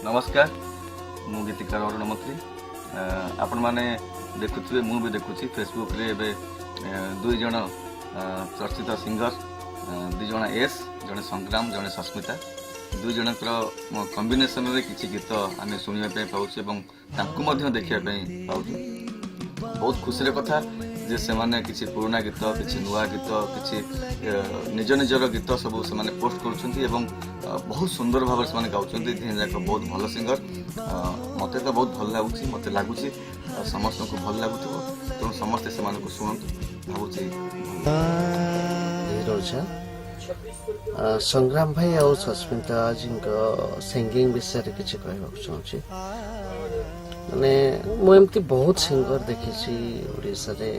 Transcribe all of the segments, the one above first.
नमस्कार मु गीतिकार अरुण मंत्री आपण मैंने देखुए मु भी देखुची फेसबुक रे एबे दुई जन चर्चित सिंगर दुई जन एस जड़े संग्राम जड़े सस्मिता दुई जनकर कॉम्बिनेशन रे किछि गीत आम शुणा पाऊँ देखा पाऊँ बहुत खुशी कथा जे से माने किछि पुराना गीत किछि नुआ गीत किछि निज निजर गीत सब से माने पोस्ट करुछंती एवं बहुत सुंदर भाव से माने गाउछंती जाक बहुत भल सिंगर मते तो बहुत भल लागुछि मते लागुछि समस्त को भल लागुथिबो तो समस्त से माने को सुनंतु भाबुछि संग्राम भाई और सस्मिता जी सिंगिंग विषय किसी कहवाक चाहूँगी माने मुझे बहुत सिंगर देखी ओडिशा रे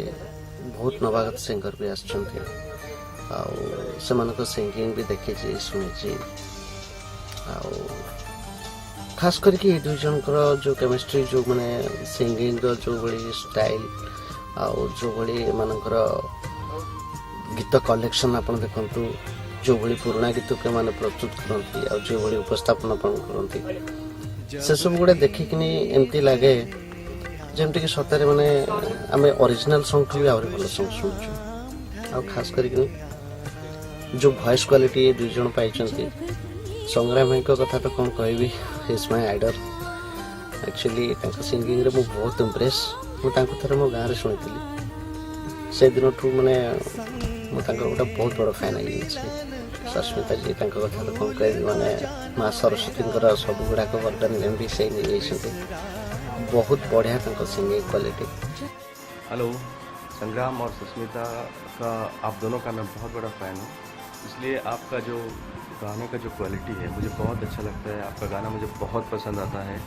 बहुत नवागत सिंगर भी आसछंती सिंगिंग भी देखी शुणी खास करके ये दुई जनकर जो केमिस्ट्री जो माने सिंगिंग जो बड़ी स्टाइल आउ जो बड़ी मानकर गीत कलेक्शन आपन देखंतु जो बड़ी पुराना गीत के माने प्रस्तुत करती और जो बड़ी उपस्थापन करती से सब गुड़े देखिकिनी एमती लगे जमती कि सतरे माने आमे ओरिजिनल सॉन्ग भी आउरी भलो सॉन्ग सुनछु आ खास करके जो वॉइस क्वालिटी दुई जन पाइचंती संग्राम भाई को कथा तो कौन कहबी he is my idol actually तांका सिंगिंग रे मु बहुत इंप्रेस मु तांको थरे मो गां रे सुनितली से दिन ठू माने मु तांका गोटा बहुत बड़ फैन आई छी सस्मिता जी तांका कथा तो कौन कहबी माने मां सरस्वती सब गुड़ाक वरदान भी से नहीं बहुत बढ़िया तांका सिंगिंग क्वालिटी। हेलो, संग्राम और सुस्मिता का आप दोनों का मैं बहुत बड़ा फ़ैन हूँ, इसलिए आपका जो गाने का जो क्वालिटी है मुझे बहुत अच्छा लगता है। आपका गाना मुझे बहुत पसंद आता है।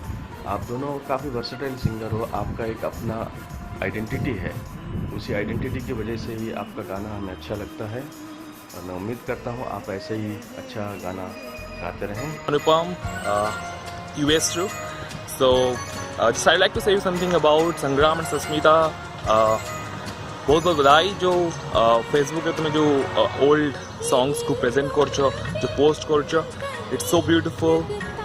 आप दोनों काफ़ी वर्सेटाइल सिंगर हो, आपका एक अपना आइडेंटिटी है, उसी आइडेंटिटी की वजह से ही आपका गाना हमें अच्छा लगता है और मैं उम्मीद करता हूँ आप ऐसे ही अच्छा गाना गाते रहें। Anupam, US too. So, just I'd like to say something about Sangram and Sasmita. बहुत बहुत बधाई जो फेसबुक पे तुम्हें जो ओल्ड सॉन्ग्स को प्रेजेंट करछो जो पोस्ट करछो इट्स सो ब्यूटीफुल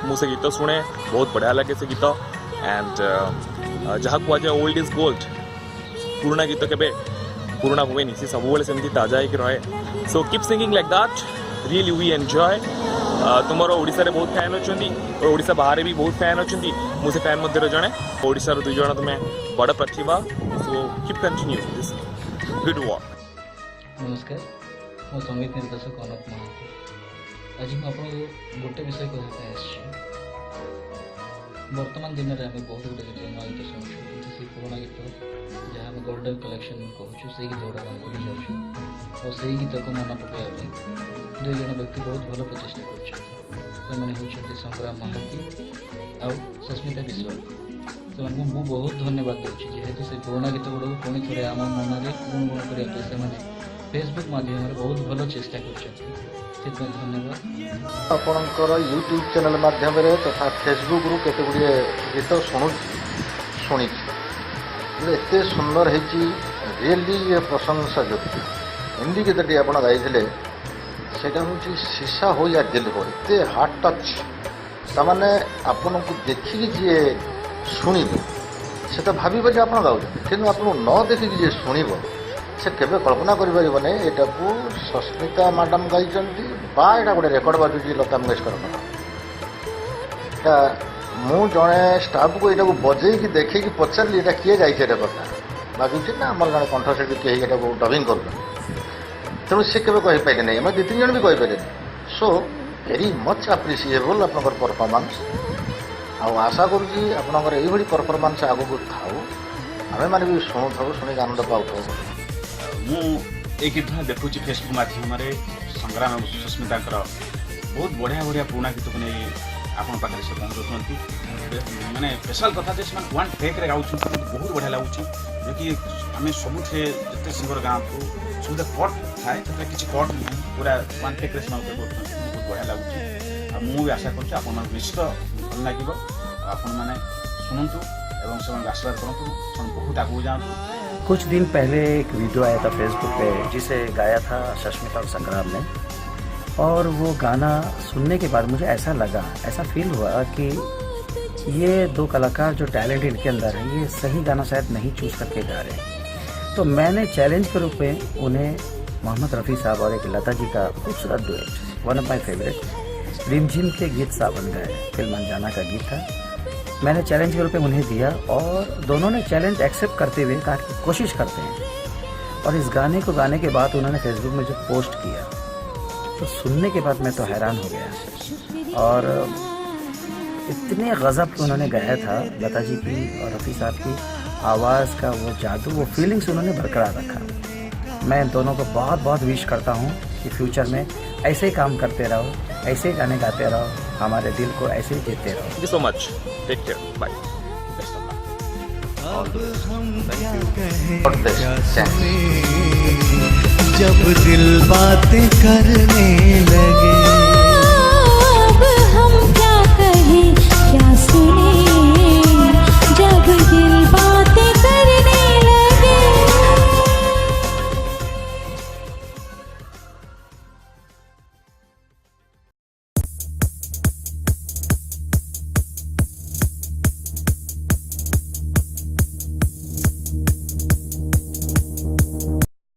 मुझे गीत सुने बहुत बढ़िया लगे से गीत एंड जहाँ कुआ जाए ओल्ड इज गोल्ड पुराना गीत के पुराना हुए नहीं सब बेले सेमती ताजा ही रहे so keep singing like that really we enjoy तुमर ओडिशा रे बहुत फैन अच्छी और ओडिशा बाहर भी बहुत फैन अच्छी मुझे फैन मध्य जड़े ओडिशा दुई जन तुम्हें बड़ प्रतिभा so keep continue this good work. नमस्कार मो संगीत निर्देशक अनुप महांती आज मुझे गोटे विषय कहते वर्तमान दिन में आम बहुत गुड गीत नुआ गीत शुणु से पुराना गीत जहाँ आम गोल्डन कलेक्शन कहूँ से गीत गुड़ा गान कर जाऊँ और से गीत को मन पकड़ा दुई जन व्यक्ति बहुत भल प्रचेषा कर संग्राम महांती आउ सस्मिता विश्वाल से बहुत धन्यवाद दूसरी जेहेतु से पुराना गीत गुड़ा पुणी थे आम मन में गुणगुण करने से फेसबुक माध्यम बहुत भल चेष्टा कर धन्यवाद। आपणकर यूट्यूब चैनल माध्यम तथा फेसबुक रु केते गुड़िए गीत शुणी एत सुंदर है रियली ये प्रशंसा योग्य हिंदी गीतटी आप गाई सेटा हूँ शीशा हो या दिल हो एते हार्ट टच ताने आपन को देखिकी जी शुणिबे से तो भाव जे आप गाँव कि आप न देखिकी जी शुणव से केवे कल्पना करें यहाँ को सस्मिता मैडम गाई यहाँ गोटे रेकर्ड बाजुची लता मंगेशकर मु जड़े स्टाफ को यहाँ बजेकी देखिकी पचारि यहाँ किए गाई रेकर्डटा बाजुची ना आम जड़े कंठशिल्पी किए यहाँ डबिंग कर तेणु सी केवे कहीपर नहीं आम 2-3 जन भी कहीपर सो वेरी मच आप्रिशिएबल आप परफॉर्मेंस आशा करुँगी आपंकर यही परफॉर्मेंस आगू थाऊ आम मैंने भी शुणु था शुणी आनंद पाऊ मु गीत देखुँ फेसबुक माध्यम संग्राम सुस्मिता बहुत बढ़िया बढ़िया पुराना गीत को नहीं आपण पाखे से पहुँचाती माने स्पेशल कथा वन टेक रे गाँव बहुत बढ़िया लगुच जो कि आम सब जिते सिंगर गाँव सब कट थाए किसी कट नहीं पूरा वन टेक बहुत बढ़िया लगुच मुझे आशा कर निश्चित भल लगे आपण मैंने शुणु एवं से आशीर्वाद करूँ बहुत आगू जाऊँ। कुछ दिन पहले एक वीडियो आया था फेसबुक पे जिसे गाया था सस्मिता और संग्राम ने और वो गाना सुनने के बाद मुझे ऐसा लगा, ऐसा फील हुआ कि ये दो कलाकार जो टैलेंट इनके अंदर है, ये सही गाना शायद नहीं चूज़ करके गा रहे हैं। तो मैंने चैलेंज के रूप में उन्हें मोहम्मद रफ़ी साहब और एक लता जी का खूबसूरत duet, one of my favourite, रिमझिम के गीत सावन गाए, फिल्म अनजाना का गीत था। मैंने चैलेंज के रूप में उन्हें दिया और दोनों ने चैलेंज एक्सेप्ट करते हुए कहा कि कोशिश करते हैं। और इस गाने को गाने के बाद उन्होंने फेसबुक में जो पोस्ट किया, तो सुनने के बाद मैं तो हैरान हो गया। और इतने गज़ब के उन्होंने गाया था, लता जी की और रफ़ी साहब की आवाज़ का वो जादू, वो फीलिंग्स उन्होंने बरकरार रखा। मैं इन दोनों को बहुत बहुत विश करता हूँ कि फ्यूचर में ऐसे ही काम करते रहो, ऐसे ही गाने गाते रहो, हमारे दिल को ऐसे ही जीते रहो। Thank you so much, take care, bye. All the best. God bless. Thanks. जब दिल बातें करने लगे